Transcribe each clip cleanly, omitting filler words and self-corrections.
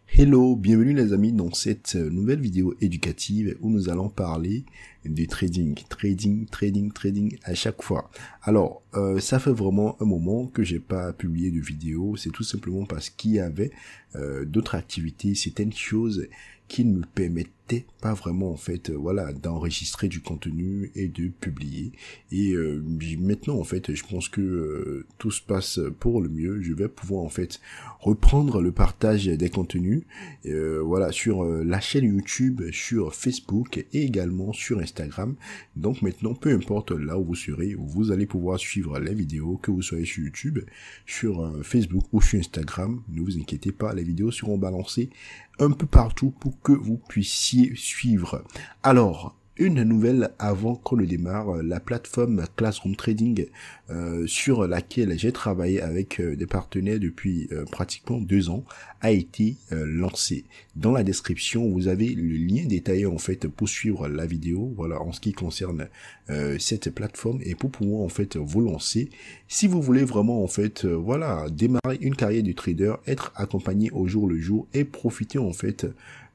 Hello, bienvenue les amis dans cette nouvelle vidéo éducative où nous allons parler de trading à chaque fois. Alors, ça fait vraiment un moment que j'ai pas publié de vidéo, c'est tout simplement parce qu'il y avait d'autres activités, certaines choses qui ne me permettaient pas vraiment en fait voilà d'enregistrer du contenu et de publier et maintenant en fait je pense que tout se passe pour le mieux. Je vais pouvoir en fait reprendre le partage des contenus voilà sur la chaîne YouTube, sur Facebook et également sur Instagram. Donc maintenant, peu importe là où vous serez, vous allez pouvoir suivre les vidéos, que vous soyez sur YouTube, sur Facebook ou sur Instagram. Ne vous inquiétez pas, les vidéos seront balancées un peu partout pour que vous puissiez suivre. Alors, une nouvelle avant qu'on ne démarre, la plateforme Classroom Trading sur laquelle j'ai travaillé avec des partenaires depuis pratiquement 2 ans a été lancée. Dans la description, vous avez le lien détaillé en fait pour suivre la vidéo, voilà en ce qui concerne cette plateforme et pour pouvoir en fait vous lancer. Si vous voulez vraiment en fait voilà démarrer une carrière de trader, être accompagné au jour le jour et profiter en fait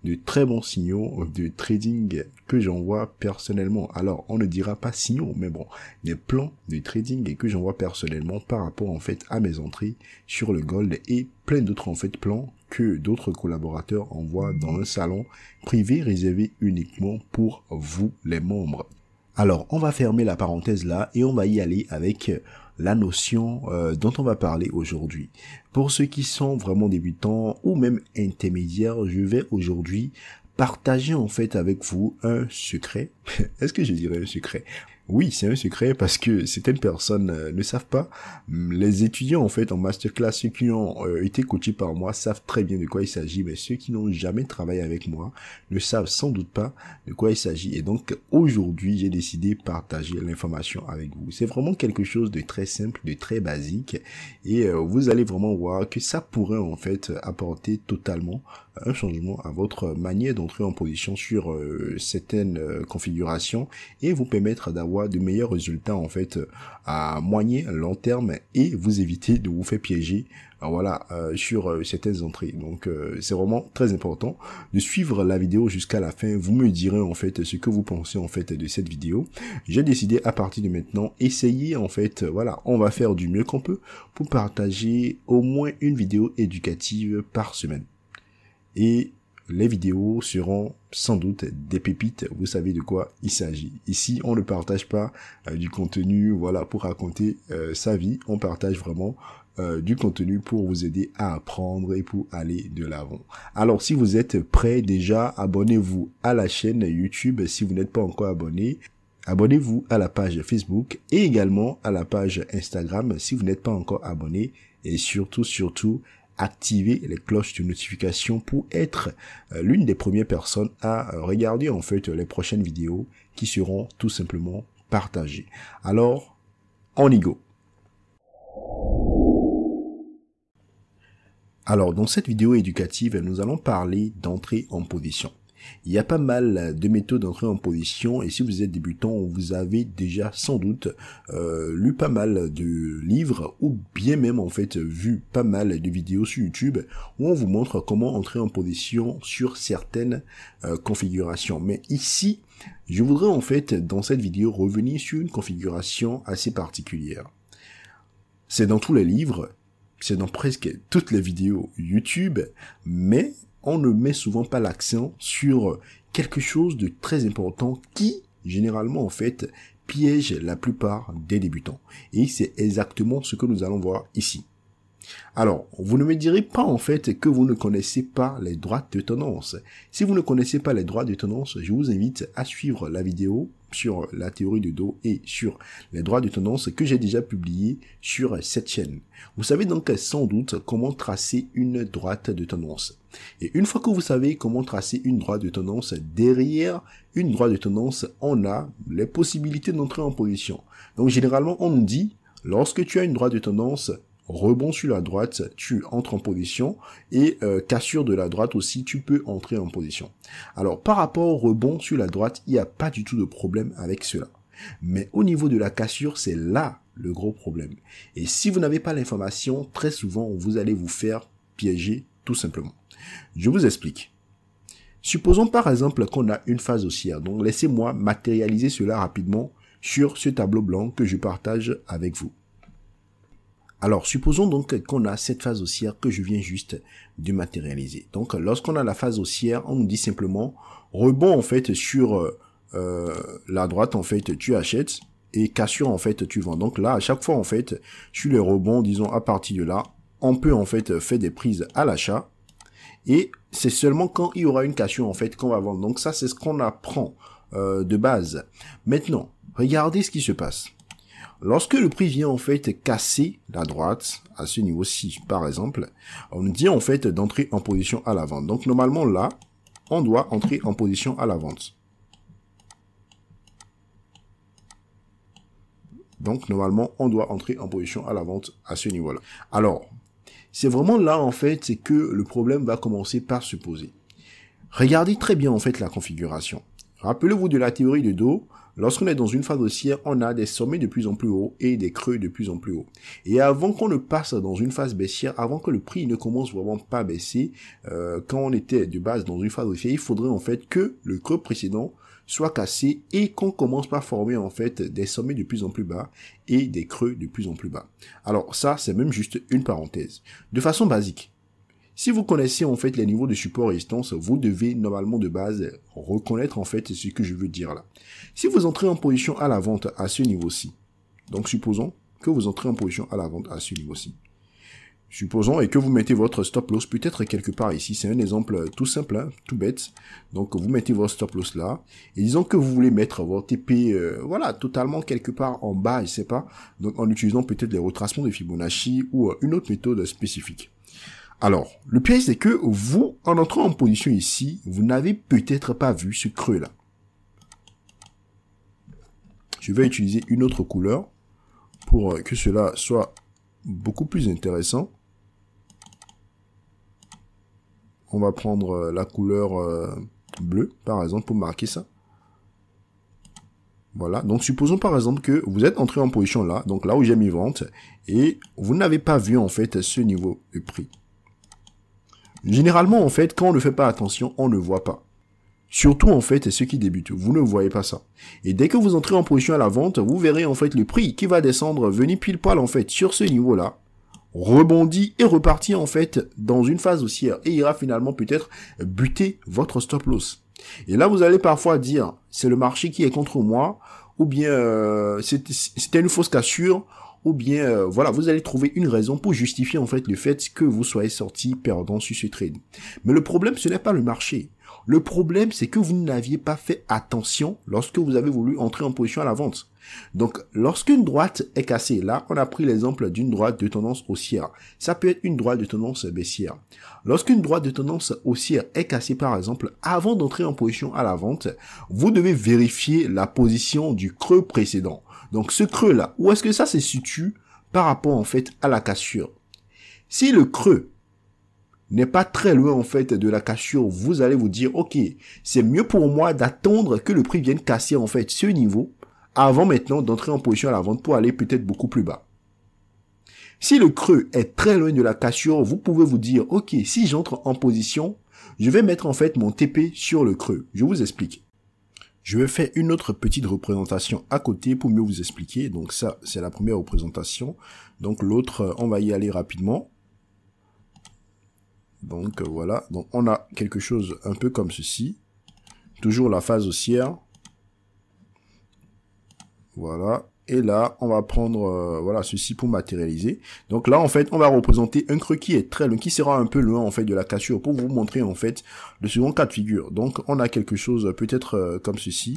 de très bons signaux de trading que j'envoie personnellement. Alors, on ne dira pas signaux, mais bon, des plans de trading que j'envoie personnellement par rapport en fait à mes entrées sur le gold et plein d'autres en fait plans que d'autres collaborateurs envoient dans un salon privé réservé uniquement pour vous les membres. Alors, on va fermer la parenthèse là et on va y aller avec la notion dont on va parler aujourd'hui. Pour ceux qui sont vraiment débutants ou même intermédiaires, je vais aujourd'hui partager en fait avec vous un secret. Est-ce que je dirais un secret? Oui, c'est un secret parce que certaines personnes ne savent pas. Les étudiants en fait en masterclass, ceux qui ont été coachés par moi savent très bien de quoi il s'agit, mais ceux qui n'ont jamais travaillé avec moi ne savent sans doute pas de quoi il s'agit. Et donc aujourd'hui, j'ai décidé de partager l'information avec vous. C'est vraiment quelque chose de très simple, de très basique, et vous allez vraiment voir que ça pourrait en fait apporter totalement un changement à votre manière d'entrer en position sur certaines configurations et vous permettre d'avoir de meilleurs résultats en fait à moyen long terme et vous éviter de vous faire piéger voilà sur certaines entrées. Donc c'est vraiment très important de suivre la vidéo jusqu'à la fin. Vous me direz en fait ce que vous pensez en fait de cette vidéo. J'ai décidé à partir de maintenant essayer en fait voilà, on va faire du mieux qu'on peut pour partager au moins une vidéo éducative par semaine. Et les vidéos seront sans doute des pépites, vous savez de quoi il s'agit. Ici, on ne partage pas du contenu voilà pour raconter sa vie, on partage vraiment du contenu pour vous aider à apprendre et pour aller de l'avant. Alors, si vous êtes prêts déjà, abonnez-vous à la chaîne YouTube si vous n'êtes pas encore abonné. Abonnez-vous à la page Facebook et également à la page Instagram si vous n'êtes pas encore abonné. Et surtout, activer les cloches de notification pour être l'une des premières personnes à regarder en fait les prochaines vidéos qui seront tout simplement partagées. Alors, on y go. Alors, dans cette vidéo éducative, nous allons parler d'entrée en position. Il y a pas mal de méthodes d'entrée en position et si vous êtes débutant, vous avez déjà sans doute lu pas mal de livres ou bien même en fait vu pas mal de vidéos sur YouTube où on vous montre comment entrer en position sur certaines configurations. Mais ici, je voudrais en fait dans cette vidéo revenir sur une configuration assez particulière. C'est dans tous les livres, c'est dans presque toutes les vidéos YouTube, mais on ne met souvent pas l'accent sur quelque chose de très important qui, généralement, en fait, piège la plupart des débutants. Et c'est exactement ce que nous allons voir ici. Alors, vous ne me direz pas en fait que vous ne connaissez pas les droits de tendance. Si vous ne connaissez pas les droits de tendance, je vous invite à suivre la vidéo sur la théorie de dos et sur les droits de tendance que j'ai déjà publié sur cette chaîne. Vous savez donc sans doute comment tracer une droite de tendance. Et une fois que vous savez comment tracer une droite de tendance, derrière une droite de tendance, on a les possibilités d'entrer en position. Donc généralement, on nous dit, lorsque tu as une droite de tendance, rebond sur la droite, tu entres en position et cassure de la droite aussi, tu peux entrer en position. Alors par rapport au rebond sur la droite, il n'y a pas du tout de problème avec cela. Mais au niveau de la cassure, c'est là le gros problème. Et si vous n'avez pas l'information, très souvent, vous allez vous faire piéger tout simplement. Je vous explique. Supposons par exemple qu'on a une phase haussière. Donc laissez-moi matérialiser cela rapidement sur ce tableau blanc que je partage avec vous. Alors, supposons donc qu'on a cette phase haussière que je viens juste de matérialiser. Donc, lorsqu'on a la phase haussière, on nous dit simplement rebond en fait sur la droite, en fait, tu achètes et cassure en fait, tu vends. Donc là, à chaque fois en fait, sur les rebonds, disons à partir de là, on peut en fait faire des prises à l'achat et c'est seulement quand il y aura une cassure en fait qu'on va vendre. Donc ça, c'est ce qu'on apprend de base. Maintenant, regardez ce qui se passe. Lorsque le prix vient en fait casser la droite, à ce niveau-ci par exemple, on nous dit en fait d'entrer en position à la vente. Donc normalement là, on doit entrer en position à la vente. Donc normalement, on doit entrer en position à la vente à ce niveau-là. Alors, c'est vraiment là en fait, c'est que le problème va commencer par se poser. Regardez très bien en fait la configuration. Rappelez-vous de la théorie de Dow. Lorsqu'on est dans une phase haussière, on a des sommets de plus en plus hauts et des creux de plus en plus hauts. Et avant qu'on ne passe dans une phase baissière, avant que le prix ne commence vraiment pas à baisser, quand on était de base dans une phase haussière, il faudrait en fait que le creux précédent soit cassé et qu'on commence par former en fait des sommets de plus en plus bas et des creux de plus en plus bas. Alors ça, c'est même juste une parenthèse. De façon basique, si vous connaissez en fait les niveaux de support et résistance, vous devez normalement de base reconnaître en fait ce que je veux dire là. Si vous entrez en position à la vente à ce niveau-ci, donc supposons que vous entrez en position à la vente à ce niveau-ci, supposons et que vous mettez votre stop loss peut-être quelque part ici, c'est un exemple tout simple, hein, tout bête. Donc vous mettez votre stop loss là, et disons que vous voulez mettre votre TP, voilà, totalement quelque part en bas, je sais pas, donc en utilisant peut-être les retracements de Fibonacci ou une autre méthode spécifique. Alors, le piège, c'est que vous, en entrant en position ici, vous n'avez peut-être pas vu ce creux-là. Je vais utiliser une autre couleur pour que cela soit beaucoup plus intéressant. On va prendre la couleur bleue, par exemple, pour marquer ça. Voilà, donc supposons par exemple que vous êtes entré en position là, donc là où j'ai mis vente, et vous n'avez pas vu en fait ce niveau de prix. Généralement, en fait, quand on ne fait pas attention, on ne voit pas. Surtout, en fait, ceux qui débutent, vous ne voyez pas ça. Et dès que vous entrez en position à la vente, vous verrez, en fait, le prix qui va descendre, venir pile poil, en fait, sur ce niveau-là, rebondit et repartit, en fait, dans une phase haussière et ira finalement peut-être buter votre stop loss. Et là, vous allez parfois dire, c'est le marché qui est contre moi, ou bien c'était une fausse cassure, ou bien, voilà, vous allez trouver une raison pour justifier en fait le fait que vous soyez sorti perdant sur ce trade. Mais le problème, ce n'est pas le marché. Le problème, c'est que vous n'aviez pas fait attention lorsque vous avez voulu entrer en position à la vente. Donc, lorsqu'une droite est cassée, là, on a pris l'exemple d'une droite de tendance haussière. Ça peut être une droite de tendance baissière. Lorsqu'une droite de tendance haussière est cassée, par exemple, avant d'entrer en position à la vente, vous devez vérifier la position du creux précédent. Donc, ce creux-là, où est-ce que ça se situe par rapport, en fait, à la cassure? Si le creux n'est pas très loin, en fait, de la cassure, vous allez vous dire, OK, c'est mieux pour moi d'attendre que le prix vienne casser, en fait, ce niveau, avant maintenant d'entrer en position à la vente pour aller peut-être beaucoup plus bas. Si le creux est très loin de la cassure, vous pouvez vous dire, OK, si j'entre en position, je vais mettre, en fait, mon TP sur le creux. Je vous explique. Je vais faire une autre petite représentation à côté pour mieux vous expliquer. Donc ça, c'est la première représentation. Donc l'autre, on va y aller rapidement. Donc voilà. Donc on a quelque chose un peu comme ceci. Toujours la phase haussière. Voilà. Et là, on va prendre voilà ceci pour matérialiser. Donc là, en fait, on va représenter un creux qui est très loin, qui sera un peu loin en fait de la cassure pour vous montrer en fait le second cas de figure. Donc on a quelque chose peut-être comme ceci.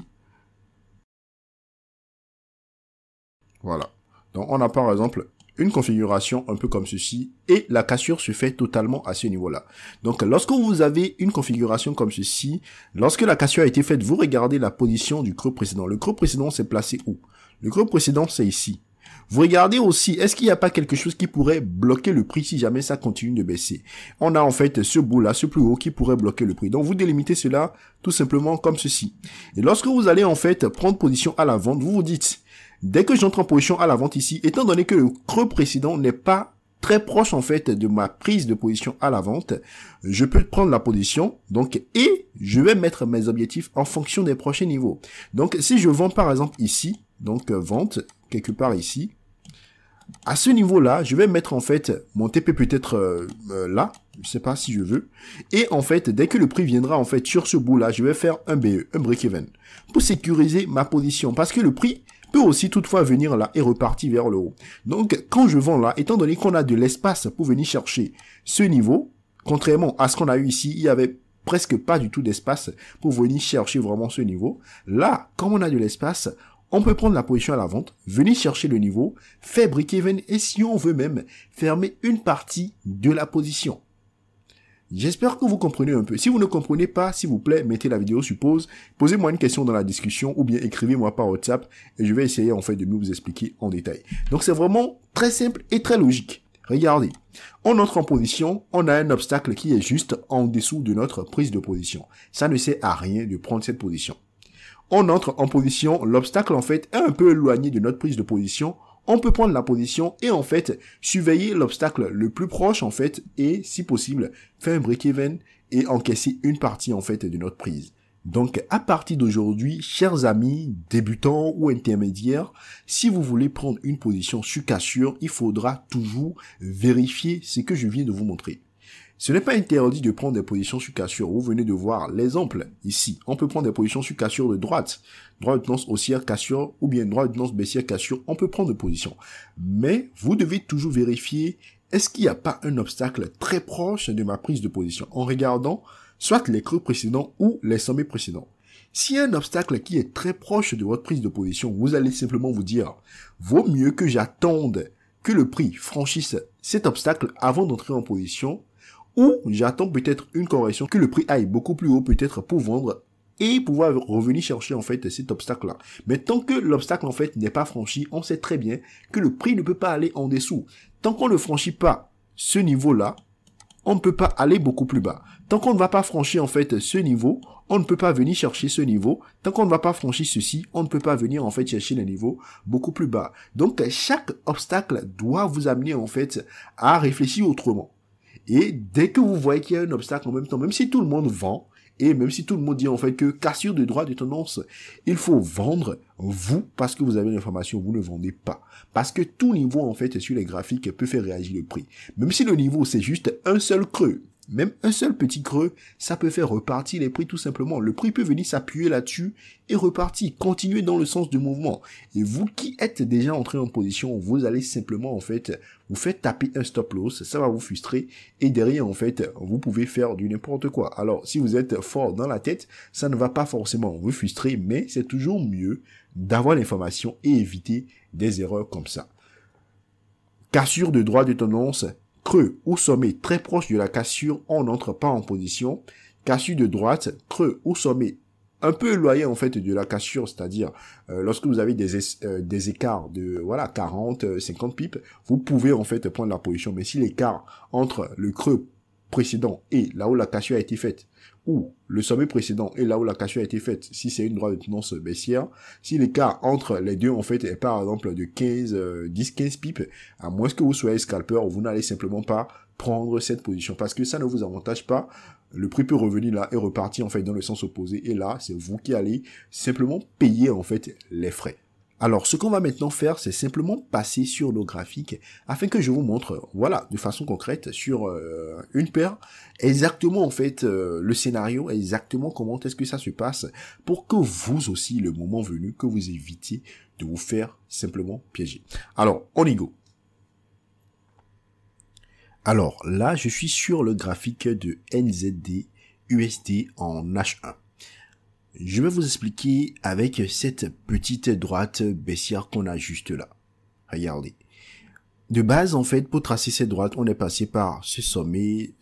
Voilà. Donc on a par exemple une configuration un peu comme ceci et la cassure se fait totalement à ce niveau-là. Donc lorsque vous avez une configuration comme ceci, lorsque la cassure a été faite, vous regardez la position du creux précédent. Le creux précédent s'est placé où? Le creux précédent, c'est ici. Vous regardez aussi, est-ce qu'il n'y a pas quelque chose qui pourrait bloquer le prix si jamais ça continue de baisser? On a en fait ce bout-là, ce plus haut qui pourrait bloquer le prix. Donc vous délimitez cela tout simplement comme ceci. Et lorsque vous allez en fait prendre position à la vente, vous vous dites, dès que j'entre en position à la vente ici, étant donné que le creux précédent n'est pas très proche en fait de ma prise de position à la vente, je peux prendre la position, donc, et je vais mettre mes objectifs en fonction des prochains niveaux. Donc, si je vends par exemple ici, donc vente, quelque part ici, à ce niveau-là, je vais mettre en fait mon TP peut-être là, je sais pas si je veux, et en fait, dès que le prix viendra en fait sur ce bout-là, je vais faire un BE, un break-even, pour sécuriser ma position, parce que le prix peut aussi toutefois venir là et repartir vers le haut. Donc, quand je vends là, étant donné qu'on a de l'espace pour venir chercher ce niveau, contrairement à ce qu'on a eu ici, il y avait presque pas du tout d'espace pour venir chercher vraiment ce niveau. Là, comme on a de l'espace, on peut prendre la position à la vente, venir chercher le niveau, faire break-even et si on veut même, fermer une partie de la position. J'espère que vous comprenez un peu. Si vous ne comprenez pas, s'il vous plaît, mettez la vidéo sur pause, posez-moi une question dans la discussion ou bien écrivez-moi par WhatsApp et je vais essayer en fait de mieux vous expliquer en détail. Donc c'est vraiment très simple et très logique. Regardez, on entre en position, on a un obstacle qui est juste en dessous de notre prise de position. Ça ne sert à rien de prendre cette position. On entre en position, l'obstacle en fait est un peu éloigné de notre prise de position. On peut prendre la position et en fait surveiller l'obstacle le plus proche en fait et si possible faire un break-even et encaisser une partie en fait de notre prise. Donc à partir d'aujourd'hui, chers amis, débutants ou intermédiaires, si vous voulez prendre une position sur cassure, il faudra toujours vérifier ce que je viens de vous montrer. Ce n'est pas interdit de prendre des positions sur cassure. Vous venez de voir l'exemple ici. On peut prendre des positions sur cassure de droite. Droite de tendance haussière cassure ou bien droite de tendance baissière cassure. On peut prendre des positions. Mais vous devez toujours vérifier est-ce qu'il n'y a pas un obstacle très proche de ma prise de position en regardant soit les creux précédents ou les sommets précédents. S'il y a un obstacle qui est très proche de votre prise de position, vous allez simplement vous dire vaut mieux que j'attende que le prix franchisse cet obstacle avant d'entrer en position. Ou j'attends peut-être une correction, que le prix aille beaucoup plus haut peut-être pour vendre et pouvoir revenir chercher en fait cet obstacle-là. Mais tant que l'obstacle en fait n'est pas franchi, on sait très bien que le prix ne peut pas aller en dessous. Tant qu'on ne franchit pas ce niveau-là, on ne peut pas aller beaucoup plus bas. Tant qu'on ne va pas franchir en fait ce niveau, on ne peut pas venir chercher ce niveau. Tant qu'on ne va pas franchir ceci, on ne peut pas venir en fait chercher le niveau beaucoup plus bas. Donc chaque obstacle doit vous amener en fait à réfléchir autrement. Et dès que vous voyez qu'il y a un obstacle en même temps, même si tout le monde vend, et même si tout le monde dit en fait que cassure de droite de tendance, il faut vendre, vous, parce que vous avez l'information, vous ne vendez pas. Parce que tout niveau en fait sur les graphiques peut faire réagir le prix. Même si le niveau c'est juste un seul creux, même un seul petit creux, ça peut faire repartir les prix tout simplement. Le prix peut venir s'appuyer là-dessus et repartir, continuer dans le sens du mouvement. Et vous qui êtes déjà entré en position, vous allez simplement en fait vous faites taper un stop loss, ça va vous frustrer et derrière en fait vous pouvez faire du n'importe quoi. Alors si vous êtes fort dans la tête, ça ne va pas forcément vous frustrer, mais c'est toujours mieux d'avoir l'information et éviter des erreurs comme ça. Cassure de droite de tendance, creux ou sommet très proche de la cassure, on n'entre pas en position. Cassure de droite, creux ou sommet un peu éloigné en fait de la cassure, c'est-à-dire lorsque vous avez des écarts de voilà 40, 50 pips, vous pouvez en fait prendre la position. Mais si l'écart entre le creux précédent et là où la cassure a été faite, ou le sommet précédent et là où la cassure a été faite, si c'est une droite de tendance baissière, si l'écart entre les deux en fait est par exemple de 10-15 pips, à moins que vous soyez scalper, vous n'allez simplement pas prendre cette position parce que ça ne vous avantage pas. Le prix peut revenir là et repartir en fait dans le sens opposé et là c'est vous qui allez simplement payer en fait les frais. Alors, ce qu'on va maintenant faire, c'est simplement passer sur nos graphiques afin que je vous montre, voilà, de façon concrète, sur une paire, exactement en fait le scénario, exactement comment est-ce que ça se passe, pour que vous aussi, le moment venu, que vous évitiez de vous faire simplement piéger. Alors, on y go. Alors, là, je suis sur le graphique de NZD USD en H1. Je vais vous expliquer avec cette petite droite baissière qu'on a juste là. Regardez. De base, en fait, pour tracer cette droite, on est passé par ce sommet,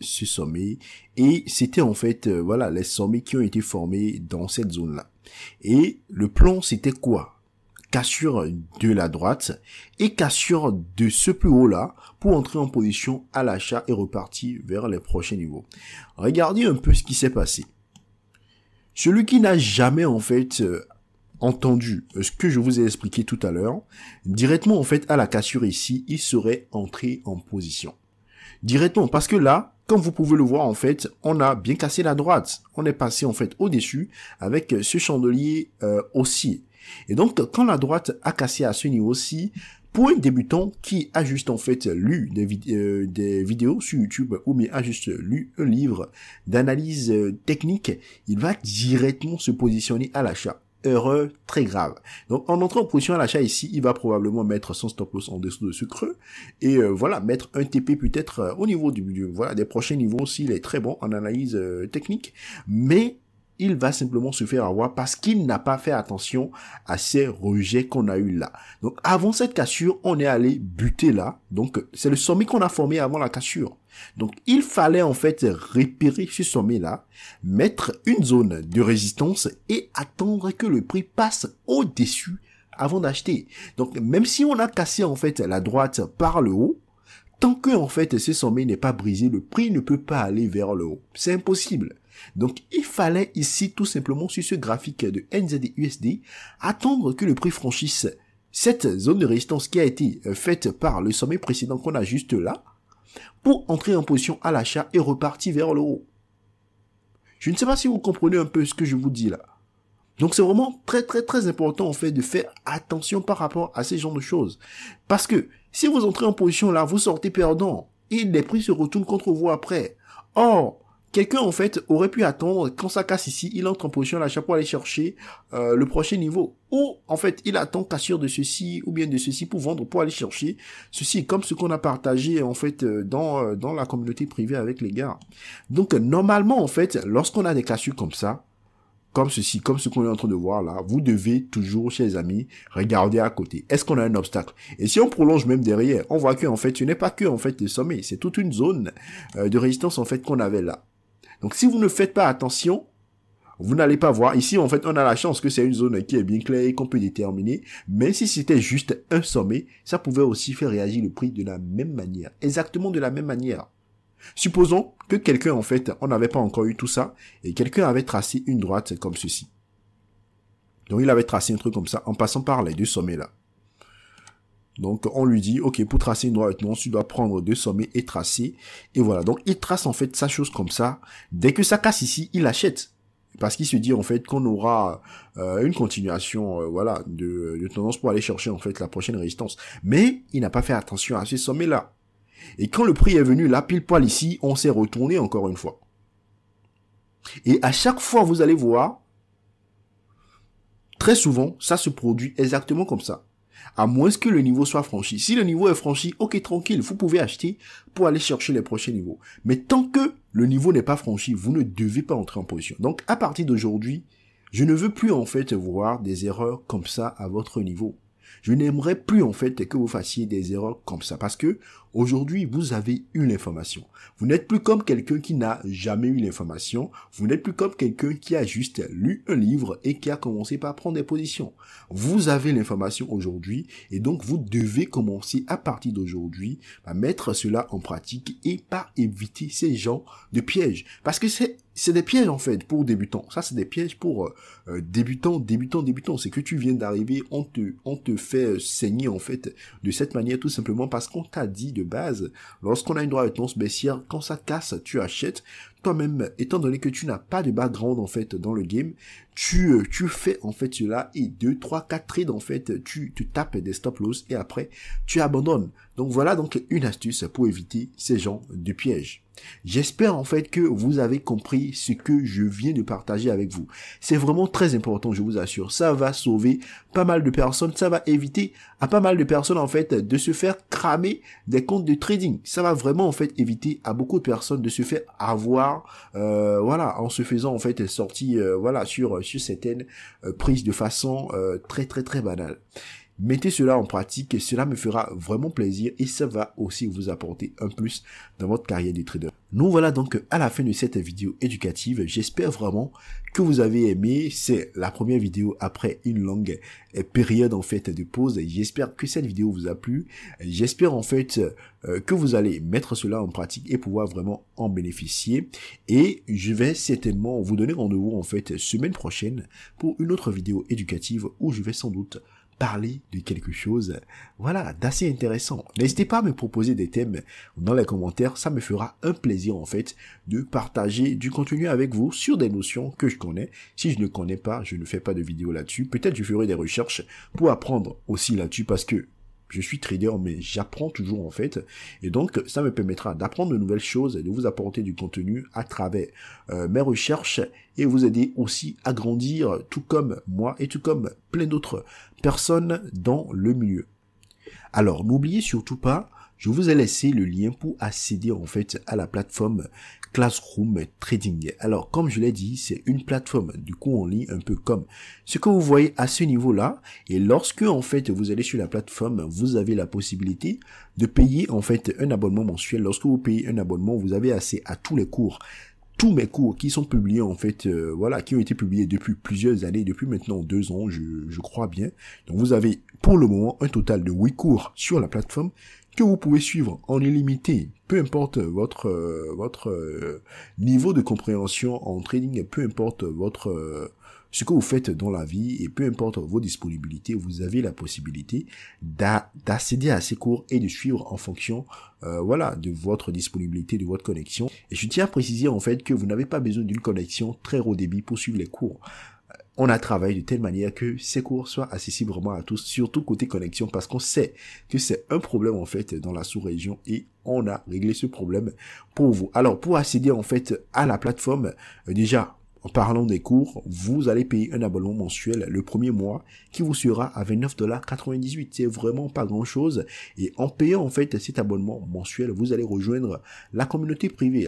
et c'était en fait, voilà, les sommets qui ont été formés dans cette zone-là. Et le plan, c'était quoi? Cassure de la droite et cassure de ce plus haut-là pour entrer en position à l'achat et repartir vers les prochains niveaux. Regardez un peu ce qui s'est passé. Celui qui n'a jamais en fait entendu ce que je vous ai expliqué tout à l'heure, directement en fait à la cassure ici, il serait entré en position. Directement, parce que là, comme vous pouvez le voir en fait, on a bien cassé la droite. On est passé en fait au-dessus avec ce chandelier haussier. Et donc, quand la droite a cassé à ce niveau-ci, pour un débutant qui a juste en fait lu des vidéos sur YouTube ou bien a juste lu un livre d'analyse technique, il va directement se positionner à l'achat. Erreur très grave. Donc en entrant en position à l'achat ici, il va probablement mettre son stop loss en dessous de ce creux et voilà, mettre un TP peut-être au niveau voilà, des prochains niveaux s'il est très bon en analyse technique, mais il va simplement se faire avoir parce qu'il n'a pas fait attention à ces rejets qu'on a eu là. Donc avant cette cassure, on est allé buter là. Donc c'est le sommet qu'on a formé avant la cassure. Donc il fallait en fait repérer ce sommet là, mettre une zone de résistance et attendre que le prix passe au-dessus avant d'acheter. Donc même si on a cassé en fait la droite par le haut, tant que en fait ce sommet n'est pas brisé, le prix ne peut pas aller vers le haut. C'est impossible. Donc, il fallait ici, tout simplement, sur ce graphique de NZD-USD, attendre que le prix franchisse cette zone de résistance qui a été faite par le sommet précédent qu'on a juste là, pour entrer en position à l'achat et repartir vers le haut. Je ne sais pas si vous comprenez un peu ce que je vous dis là. Donc, c'est vraiment très, très, très important, en fait, de faire attention par rapport à ces genres de choses. Parce que, si vous entrez en position là, vous sortez perdant, et les prix se retournent contre vous après. Or, quelqu'un, en fait, aurait pu attendre, quand ça casse ici, il entre en position à l'achat pour aller chercher le prochain niveau. Ou, en fait, il attend cassure de ceci ou bien de ceci pour vendre, pour aller chercher ceci, comme ce qu'on a partagé, en fait, dans la communauté privée avec les gars. Donc, normalement, en fait, lorsqu'on a des cassures comme ça, comme ceci, comme ce qu'on est en train de voir là, vous devez toujours, chers amis, regarder à côté. Est-ce qu'on a un obstacle? Et si on prolonge même derrière, on voit que, en fait, ce n'est pas que, en fait, le sommet, c'est toute une zone de résistance, en fait, qu'on avait là. Donc, si vous ne faites pas attention, vous n'allez pas voir. Ici, en fait, on a la chance que c'est une zone qui est bien claire et qu'on peut déterminer. Mais si c'était juste un sommet, ça pouvait aussi faire réagir le prix de la même manière. Exactement de la même manière. Supposons que quelqu'un, en fait, on n'avait pas encore eu tout ça, et quelqu'un avait tracé une droite comme ceci. Donc, il avait tracé un truc comme ça, en passant par les deux sommets là. Donc, on lui dit, ok, pour tracer une droite, non, tu dois prendre deux sommets et tracer. Et voilà. Donc, il trace, en fait, sa chose comme ça. Dès que ça casse ici, il achète. Parce qu'il se dit, en fait, qu'on aura une continuation, voilà, de tendance pour aller chercher, en fait, la prochaine résistance. Mais, il n'a pas fait attention à ces sommets-là. Et quand le prix est venu, là, pile poil ici, on s'est retourné encore une fois. Et à chaque fois, vous allez voir, très souvent, ça se produit exactement comme ça. À moins que le niveau soit franchi. Si le niveau est franchi, ok, tranquille, vous pouvez acheter pour aller chercher les prochains niveaux. Mais tant que le niveau n'est pas franchi, vous ne devez pas entrer en position. Donc, à partir d'aujourd'hui, je ne veux plus en fait voir des erreurs comme ça à votre niveau. Je n'aimerais plus en fait que vous fassiez des erreurs comme ça parce que aujourd'hui vous avez eu l'information. Vous n'êtes plus comme quelqu'un qui n'a jamais eu l'information. Vous n'êtes plus comme quelqu'un qui a juste lu un livre et qui a commencé par prendre des positions. Vous avez l'information aujourd'hui et donc vous devez commencer à partir d'aujourd'hui à mettre cela en pratique et par éviter ces genres de pièges. Parce que c'est des pièges en fait pour débutants. Ça c'est des pièges pour débutants. C'est que tu viens d'arriver, on te fait saigner en fait de cette manière tout simplement parce qu'on t'a dit de base, lorsqu'on a une droite de tendance baissière, quand ça casse, tu achètes. Toi-même, étant donné que tu n'as pas de background en fait dans le game, tu fais en fait cela et 2, 3, 4 trades en fait, tu te tapes des stop loss et après tu abandonnes. Donc voilà donc une astuce pour éviter ces genres de pièges. J'espère en fait que vous avez compris ce que je viens de partager avec vous. C'est vraiment très important, je vous assure. Ça va sauver pas mal de personnes, ça va éviter à pas mal de personnes en fait de se faire cramer des comptes de trading. Ça va vraiment en fait éviter à beaucoup de personnes de se faire avoir voilà, en se faisant en fait sortir voilà sur certaines prises de façon très très très banale. Mettez cela en pratique et cela me fera vraiment plaisir et ça va aussi vous apporter un plus dans votre carrière de trader. Nous voilà donc à la fin de cette vidéo éducative. J'espère vraiment que vous avez aimé. C'est la première vidéo après une longue période en fait de pause. J'espère que cette vidéo vous a plu. J'espère en fait que vous allez mettre cela en pratique et pouvoir vraiment en bénéficier. Et je vais certainement vous donner rendez-vous en fait semaine prochaine pour une autre vidéo éducative où je vais sans doute parler de quelque chose, voilà, d'assez intéressant. N'hésitez pas à me proposer des thèmes dans les commentaires, ça me fera un plaisir en fait de partager du contenu avec vous sur des notions que je connais. Si je ne connais pas, je ne fais pas de vidéo là-dessus. Peut-être je ferai des recherches pour apprendre aussi là-dessus parce que je suis trader, mais j'apprends toujours en fait. Et donc, ça me permettra d'apprendre de nouvelles choses, de vous apporter du contenu à travers mes recherches et vous aider aussi à grandir, tout comme moi et tout comme plein d'autres personnes dans le milieu. Alors, n'oubliez surtout pas, je vous ai laissé le lien pour accéder en fait à la plateforme Classroom Trading. Alors, comme je l'ai dit, c'est une plateforme du cours en ligne un peu comme ce que vous voyez à ce niveau-là. Et lorsque en fait vous allez sur la plateforme, vous avez la possibilité de payer en fait un abonnement mensuel. Lorsque vous payez un abonnement, vous avez accès à tous les cours. Tous mes cours qui sont publiés en fait, voilà, qui ont été publiés depuis plusieurs années, depuis maintenant 2 ans, je crois bien. Donc vous avez pour le moment un total de 8 cours sur la plateforme que vous pouvez suivre en illimité, peu importe votre niveau de compréhension en trading, peu importe ce que vous faites dans la vie et peu importe vos disponibilités, vous avez la possibilité d'accéder à ces cours et de suivre en fonction voilà, de votre disponibilité, de votre connexion. Et je tiens à préciser en fait que vous n'avez pas besoin d'une connexion très haut débit pour suivre les cours. On a travaillé de telle manière que ces cours soient accessibles vraiment à tous, surtout côté connexion, parce qu'on sait que c'est un problème en fait dans la sous-région et on a réglé ce problème pour vous. Alors, pour accéder en fait à la plateforme, déjà, en parlant des cours, vous allez payer un abonnement mensuel le premier mois qui vous sera à 29,98 $. C'est vraiment pas grand chose. Et en payant en fait cet abonnement mensuel, vous allez rejoindre la communauté privée.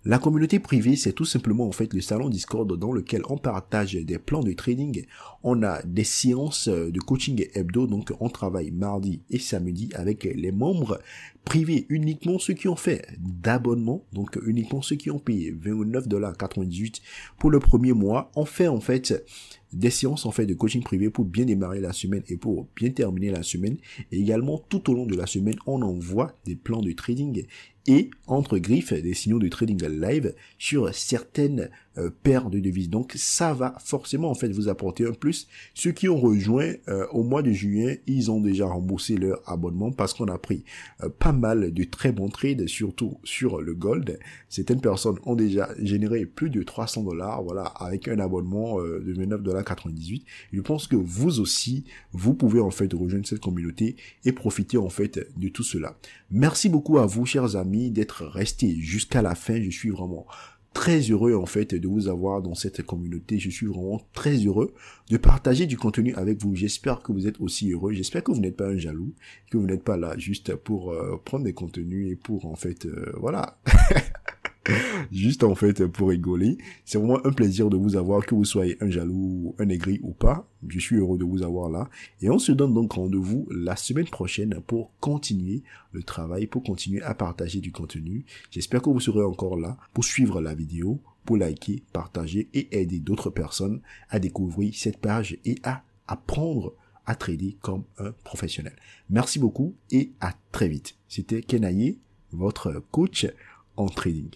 La communauté privée, c'est tout simplement en fait le salon Discord dans lequel on partage des plans de trading. On a des séances de coaching hebdo, donc on travaille mardi et samedi avec les membres privés, uniquement ceux qui ont fait d'abonnement, donc uniquement ceux qui ont payé 29,98 $ pour le premier mois. On fait en fait des séances en fait de coaching privé pour bien démarrer la semaine et pour bien terminer la semaine. Et également tout au long de la semaine, on envoie des plans de trading et entre griffes des signaux de trading live sur certaines paires de devises. Donc ça va forcément en fait vous apporter un plus. Ceux qui ont rejoint au mois de juillet, ils ont déjà remboursé leur abonnement parce qu'on a pris pas mal de très bons trades, surtout sur le gold. Certaines personnes ont déjà généré plus de 300 $, voilà, avec un abonnement de 29,98 $. Je pense que vous aussi, vous pouvez en fait rejoindre cette communauté et profiter en fait de tout cela. Merci beaucoup à vous, chers amis, d'être restés jusqu'à la fin. Je suis vraiment très heureux en fait de vous avoir dans cette communauté. Je suis vraiment très heureux de partager du contenu avec vous. J'espère que vous êtes aussi heureux. J'espère que vous n'êtes pas un jaloux, que vous n'êtes pas là juste pour prendre des contenus et pour en fait voilà juste en fait pour rigoler. C'est vraiment un plaisir de vous avoir, que vous soyez un jaloux, un aigri ou pas. Je suis heureux de vous avoir là. Et on se donne donc rendez-vous la semaine prochaine pour continuer le travail, pour continuer à partager du contenu. J'espère que vous serez encore là pour suivre la vidéo, pour liker, partager et aider d'autres personnes à découvrir cette page et à apprendre à trader comme un professionnel. Merci beaucoup et à très vite. C'était Kenaye, votre coach en trading.